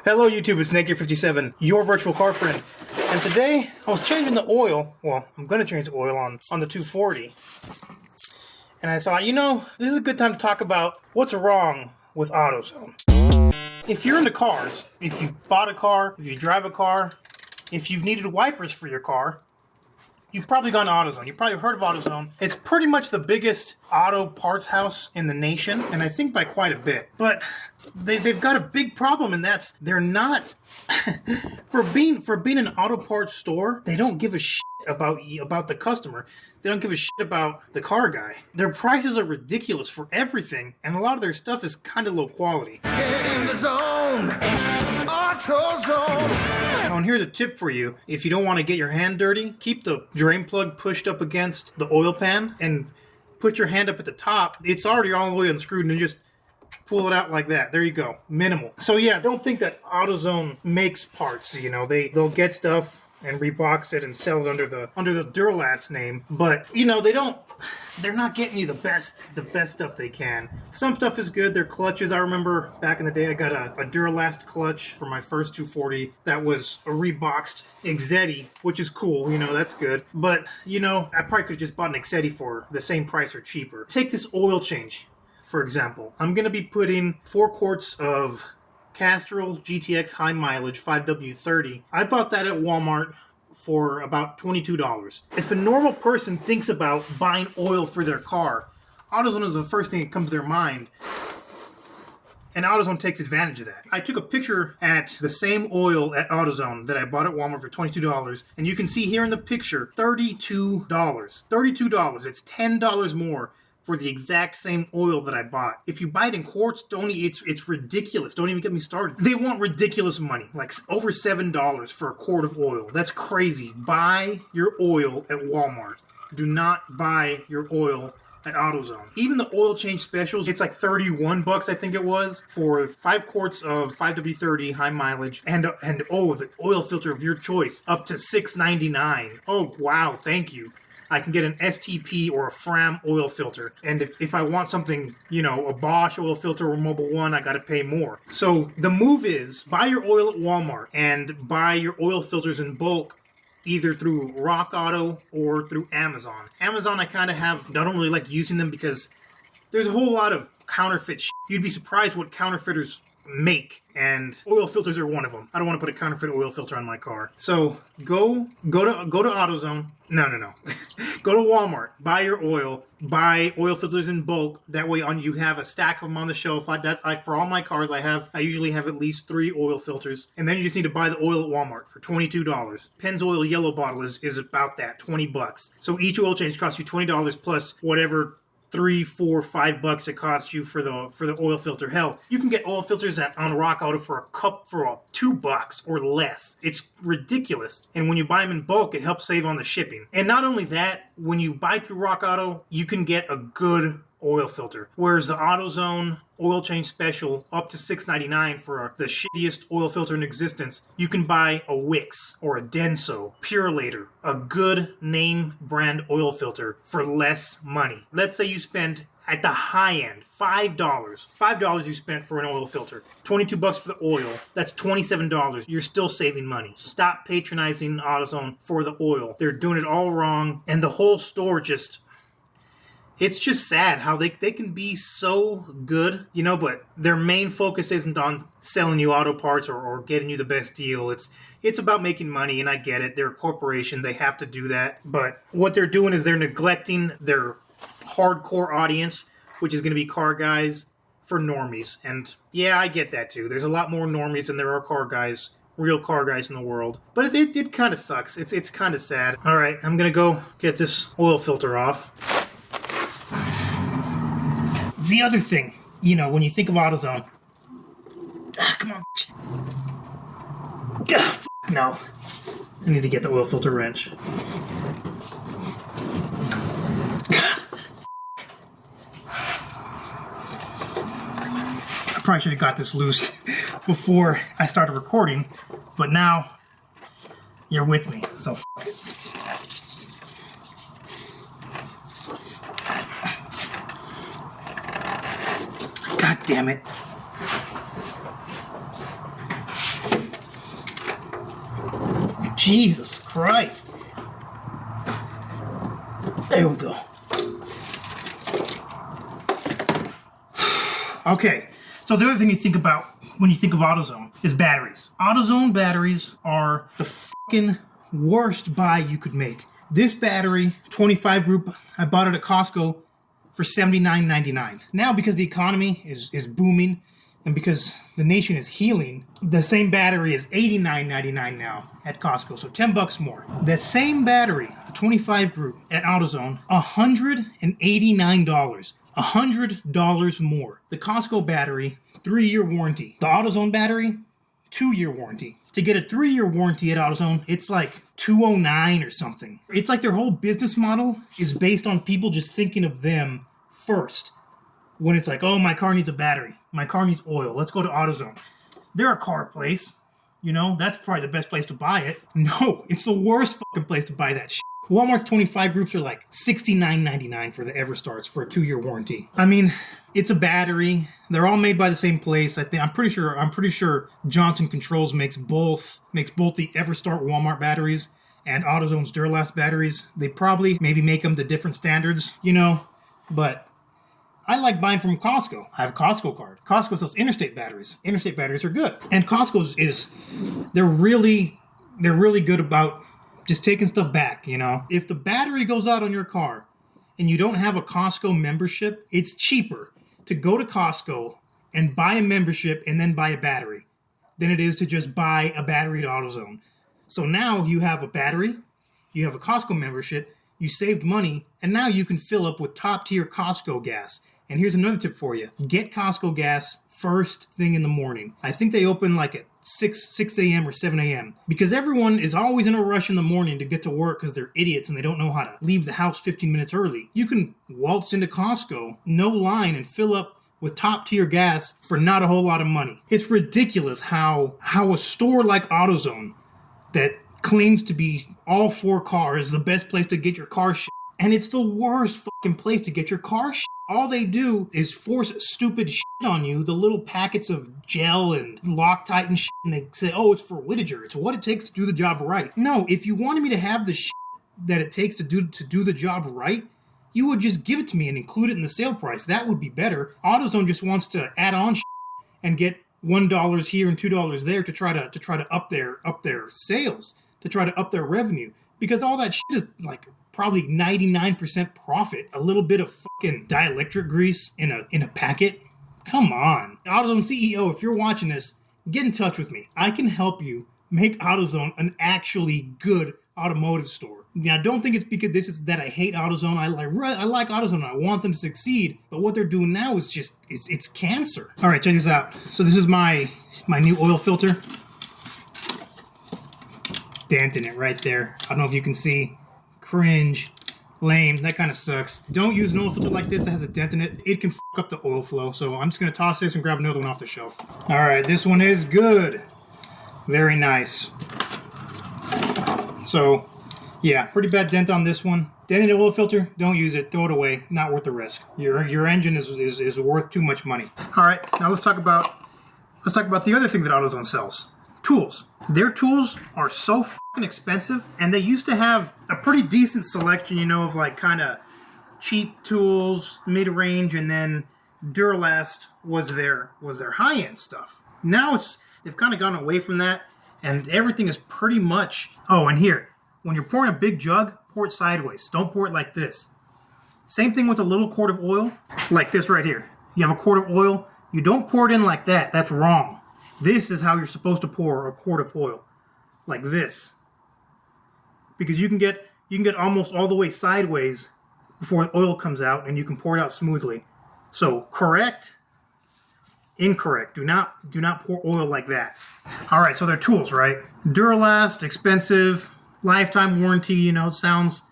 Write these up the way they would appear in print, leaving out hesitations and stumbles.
Hello YouTube, it's Snake57, your virtual car friend. And today, I was changing the oil. Well, I'm going to change the oil on the 240. And I thought, this is a good time to talk about what's wrong with Autozone. If you're into cars, if you bought a car, if you drive a car, if you've needed wipers for your car, you've probably gone to Autozone. You've probably heard of Autozone. It's pretty much the biggest auto parts house in the nation, and I think by quite a bit. But they've got a big problem, and that's they're not for being an auto parts store. They don't give a shit about the customer. They don't give a shit about the car guy. Their prices are ridiculous for everything, and a lot of their stuff is kind of low quality. Get in the zone, Autozone. And here's a tip for you. If you don't want to get your hand dirty, keep the drain plug pushed up against the oil pan and put your hand up at the top. It's already all the way unscrewed, and you just pull it out like that. There you go. Minimal. So yeah, don't think that AutoZone makes parts. They'll get stuff and rebox it and sell it under the Duralast name, but they're not getting you the best stuff they can. Some stuff is good. Their clutches, I remember back in the day, I got a Duralast clutch for my first 240 that was a reboxed Exetti, which is cool, that's good. But, I probably could have just bought an Exetti for the same price or cheaper. Take this oil change, for example. I'm going to be putting 4 quarts of Castrol GTX high mileage 5W30. I bought that at Walmart for about $22. If a normal person thinks about buying oil for their car, AutoZone is the first thing that comes to their mind. And AutoZone takes advantage of that. I took a picture at the same oil at AutoZone that I bought at Walmart for $22. And you can see here in the picture, $32. $32. It's $10 more for the exact same oil that I bought. If you buy it in quarts, it's ridiculous. Don't even get me started. They want ridiculous money, like over $7 for a quart of oil. That's crazy. Buy your oil at Walmart. Do not buy your oil at AutoZone. Even the oil change specials, it's like $31, I think it was, for 5 quarts of 5W30 high mileage and the oil filter of your choice, up to $6.99. Oh wow, thank you. I can get an STP or a Fram oil filter. And if I want something, a Bosch oil filter or Mobil 1, I got to pay more. So the move is buy your oil at Walmart and buy your oil filters in bulk, either through Rock Auto or through Amazon. Amazon, I don't really like using them because there's a whole lot of counterfeit shit. You'd be surprised what counterfeiters make, and oil filters are one of them. I don't want to put a counterfeit oil filter on my car. So go to AutoZone. No. Go to Walmart. Buy your oil. Buy oil filters in bulk. That way, you have a stack of them on the shelf. For all my cars, I usually have at least 3 oil filters, and then you just need to buy the oil at Walmart for $22. Pennzoil yellow bottle is about that, $20. So each oil change costs you $20 plus whatever $3, $4, $5 it costs you for the oil filter. Hell, you can get oil filters on Rock Auto for $2 or less. It's ridiculous. And when you buy them in bulk, it helps save on the shipping. And not only that, when you buy through Rock Auto, you can get a good oil filter. Whereas the AutoZone oil change special, up to $6.99 for the shittiest oil filter in existence, you can buy a Wix or a Denso, Purelator, a good name brand oil filter for less money. Let's say you spend at the high end $5 you spent for an oil filter, $22 for the oil, that's $27. You're still saving money. Stop patronizing AutoZone for the oil. They're doing it all wrong, and the whole store it's just sad how they can be so good, but their main focus isn't on selling you auto parts or getting you the best deal. It's about making money, and I get it. They're a corporation. They have to do that. But what they're doing is they're neglecting their hardcore audience, which is going to be car guys, for normies. And yeah, I get that too. There's a lot more normies than there are car guys. Real car guys in the world. But it kind of sucks. It's kind of sad. All right, I'm going to go get this oil filter off. The other thing, when you think of AutoZone, come on, no, I need to get the oil filter wrench. I probably should have got this loose before I started recording, but now you're with me, so it. God damn it. Jesus Christ. There we go. Okay, so the other thing you think about when you think of AutoZone is batteries. AutoZone batteries are the fucking worst buy you could make. This battery, 25 group, I bought it at Costco for $79.99. Now, because the economy is booming and because the nation is healing, the same battery is $89.99 now at Costco, so $10 more. The same battery, the 25 group at AutoZone, $189. $100 more. The Costco battery, 3-year warranty. The AutoZone battery, 2-year warranty. To get a 3-year warranty at AutoZone, it's like $209 or something. It's like their whole business model is based on people just thinking of them first. When it's like, oh, my car needs a battery. My car needs oil. Let's go to AutoZone. They're a car place. You know, that's probably the best place to buy it. No, it's the worst fucking place to buy that shit. Walmart's 25 groups are like $69.99 for the Everstarts for a 2-year warranty. I mean, it's a battery. They're all made by the same place. I'm pretty sure Johnson Controls makes both the Everstart Walmart batteries and AutoZone's Duralast batteries. They probably maybe make them to different standards, you know, but I like buying from Costco. I have a Costco card. Costco sells Interstate batteries. Interstate batteries are good. And Costco's they're really good about just taking stuff back, you know. If the battery goes out on your car and you don't have a Costco membership, it's cheaper to go to Costco and buy a membership and then buy a battery than it is to just buy a battery at AutoZone. So now you have a battery, you have a Costco membership, you saved money, and now you can fill up with top-tier Costco gas. And here's another tip for you. Get Costco gas first thing in the morning. I think they open like at 6 a.m. or 7 a.m. because everyone is always in a rush in the morning to get to work because they're idiots and they don't know how to leave the house 15 minutes early. You can waltz into Costco, no line, and fill up with top-tier gas for not a whole lot of money. It's ridiculous how a store like AutoZone that claims to be all for cars is the best place to get your car shit. And it's the worst fucking place to get your car shit. All they do is force stupid shit on you, the little packets of gel and Loctite and shit, and they say, oh, it's for Whittaker. It's what it takes to do the job right. No, if you wanted me to have the shit that it takes to do the job right, you would just give it to me and include it in the sale price. That would be better. AutoZone just wants to add on shit and get $1 here and $2 there to try to up their sales, to try to up their revenue, because all that shit is like probably 99% profit. A little bit of fucking dielectric grease in a packet. Come on. AutoZone CEO, if you're watching this, get in touch with me. I can help you make AutoZone an actually good automotive store. Now, don't think it's because this is that I hate AutoZone. I like AutoZone. I want them to succeed. But what they're doing now is just, it's cancer. All right, check this out. So this is my new oil filter. Dent in it right there. I don't know if you can see. Cringe. Lame. That kind of sucks. Don't use an oil filter like this that has a dent in it. It can fuck up the oil flow. So I'm just going to toss this and grab another one off the shelf. All right, this one is good. Very nice. So, yeah, pretty bad dent on this one. Dent in the oil filter, don't use it. Throw it away. Not worth the risk. Your engine is worth too much money. All right, now let's talk about the other thing that AutoZone sells. Tools. Their tools are so fucking expensive, and they used to have a pretty decent selection, you know, of like kind of cheap tools, mid-range, and then Duralast was their high-end stuff. Now they've kind of gone away from that, and everything is pretty much. Oh, and here, when you're pouring a big jug, pour it sideways. Don't pour it like this. Same thing with a little quart of oil, like this right here. You have a quart of oil. You don't pour it in like that. That's wrong. This is how you're supposed to pour a quart of oil, like this, because you can get almost all the way sideways before the oil comes out, and you can pour it out smoothly. So correct, incorrect. Do not pour oil like that. All right, so they're tools, right? Duralast, expensive, lifetime warranty. You know, sounds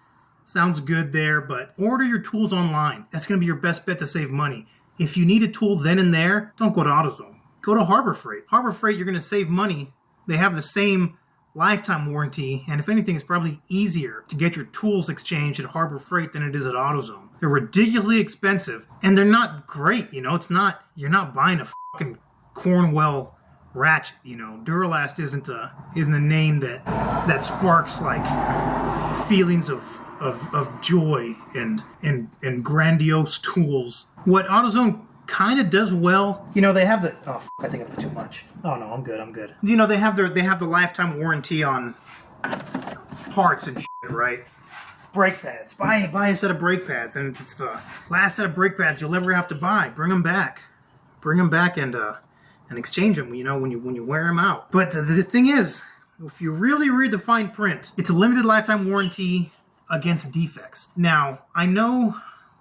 good there, but order your tools online. That's going to be your best bet to save money. If you need a tool then and there, don't go to AutoZone. Go to Harbor Freight. Harbor Freight, you're going to save money. They have the same lifetime warranty, and if anything, it's probably easier to get your tools exchanged at Harbor Freight than it is at AutoZone. They're ridiculously expensive, and they're not great. You know, you're not buying a fucking Cornwell ratchet. Duralast isn't a name that sparks like feelings of joy and grandiose tools. What AutoZone kind of does well, they have the I think I put too much. Oh no, I'm good. They have the lifetime warranty on parts and shit, right? Brake pads. Buy a set of brake pads, and it's the last set of brake pads you'll ever have to buy. Bring them back and exchange them. When you wear them out. But the thing is, if you really read the fine print, it's a limited lifetime warranty against defects. Now, I know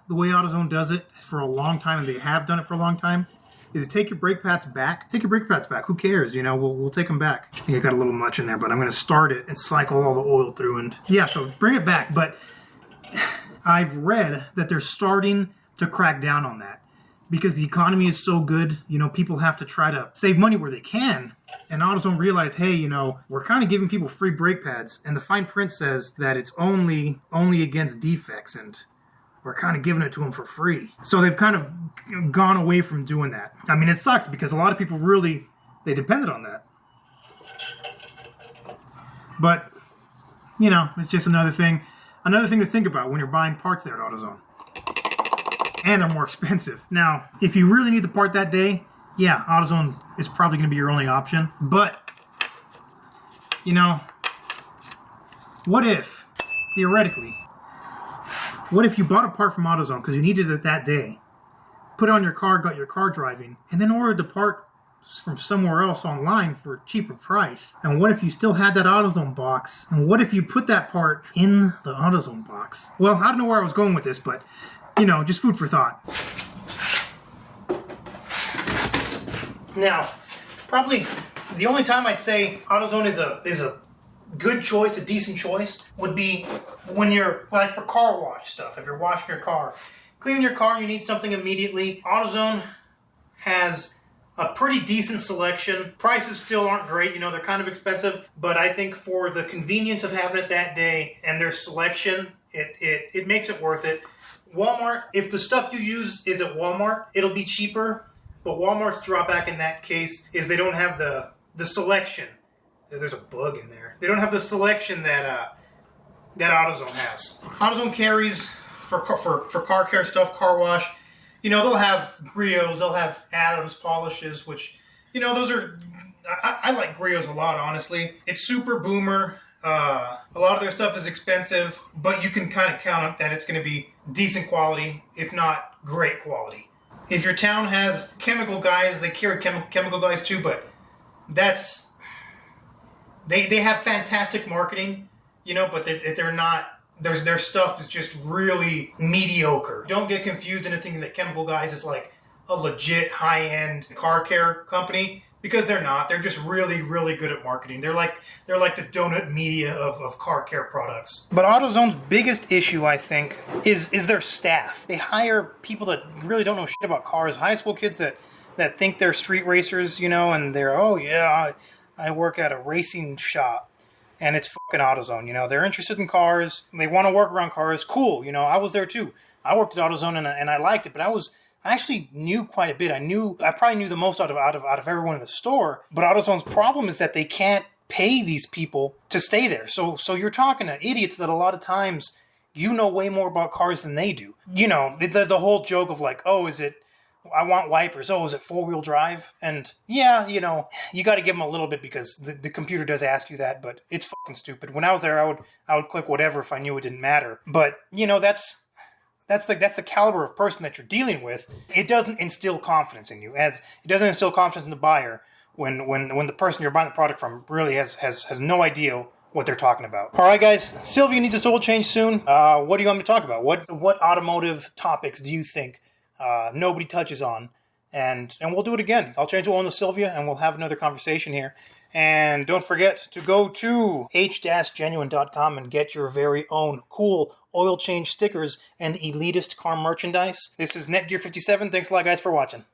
the way AutoZone does it for a long time, and they have done it for a long time, is to take your brake pads back. Take your brake pads back. Who cares? We'll take them back. I think I got a little much in there, but I'm going to start it and cycle all the oil through. And yeah, so bring it back. But I've read that they're starting to crack down on that because the economy is so good. People have to try to save money where they can. And AutoZone realized, hey, we're kind of giving people free brake pads, and the fine print says that it's only against defects, and we're kind of giving it to them for free. So they've kind of gone away from doing that. I mean, it sucks because a lot of people they depended on that. But, it's just another thing to think about when you're buying parts there at AutoZone. And they're more expensive. Now, if you really need the part that day, yeah, AutoZone is probably going to be your only option. But, what if, theoretically, what if you bought a part from AutoZone because you needed it that day, put it on your car, got your car driving, and then ordered the part from somewhere else online for a cheaper price? And what if you still had that AutoZone box? And what if you put that part in the AutoZone box? Well, I don't know where I was going with this, but, just food for thought. Now, probably the only time I'd say AutoZone is a good choice, a decent choice, would be when you're, like, for car wash stuff. If you're washing your car, cleaning your car, you need something immediately. AutoZone has a pretty decent selection. Prices still aren't great, they're kind of expensive, but I think for the convenience of having it that day and their selection, it makes it worth it. Walmart, if the stuff you use is at Walmart, it'll be cheaper, but Walmart's drawback in that case is they don't have the selection. There's a bug in there. They don't have the selection that AutoZone has. AutoZone carries for car care stuff, car wash. They'll have Griots, they'll have Adams polishes, which those are. I like Griots a lot, honestly. It's super boomer. A lot of their stuff is expensive, but you can kind of count on that it's going to be decent quality, if not great quality. If your town has chemical guys, they carry chemical guys too, but that's. They have fantastic marketing, but they're not. Their stuff is just really mediocre. Don't get confused into thinking that Chemical Guys is like a legit high-end car care company, because they're not. They're just really, really good at marketing. They're like the donut media of car care products. But AutoZone's biggest issue, I think, is their staff. They hire people that really don't know shit about cars. High school kids that think they're street racers, and they're, I work at a racing shop. And it's fucking AutoZone, They're interested in cars. They want to work around cars. Cool, I was there too. I worked at AutoZone and I liked it, but I actually knew quite a bit. I probably knew the most out of everyone in the store. But AutoZone's problem is that they can't pay these people to stay there. So you're talking to idiots that a lot of times know way more about cars than they do. The whole joke of like, I want wipers. Is it 4-wheel drive? And yeah, you got to give them a little bit because the computer does ask you that, but it's fucking stupid. When I was there, I would click whatever if I knew it didn't matter. But that's the caliber of person that you're dealing with. It doesn't instill confidence in you, as it doesn't instill confidence in the buyer when the person you're buying the product from really has no idea what they're talking about. All right, guys, Sylvia needs a oil change soon. What do you want me to talk about? What automotive topics do you think nobody touches on? And we'll do it again. I'll change the oil on the Sylvia, and we'll have another conversation here. And don't forget to go to h-genuine.com and get your very own cool oil change stickers and elitist car merchandise. This is Netgear57. Thanks a lot, guys, for watching.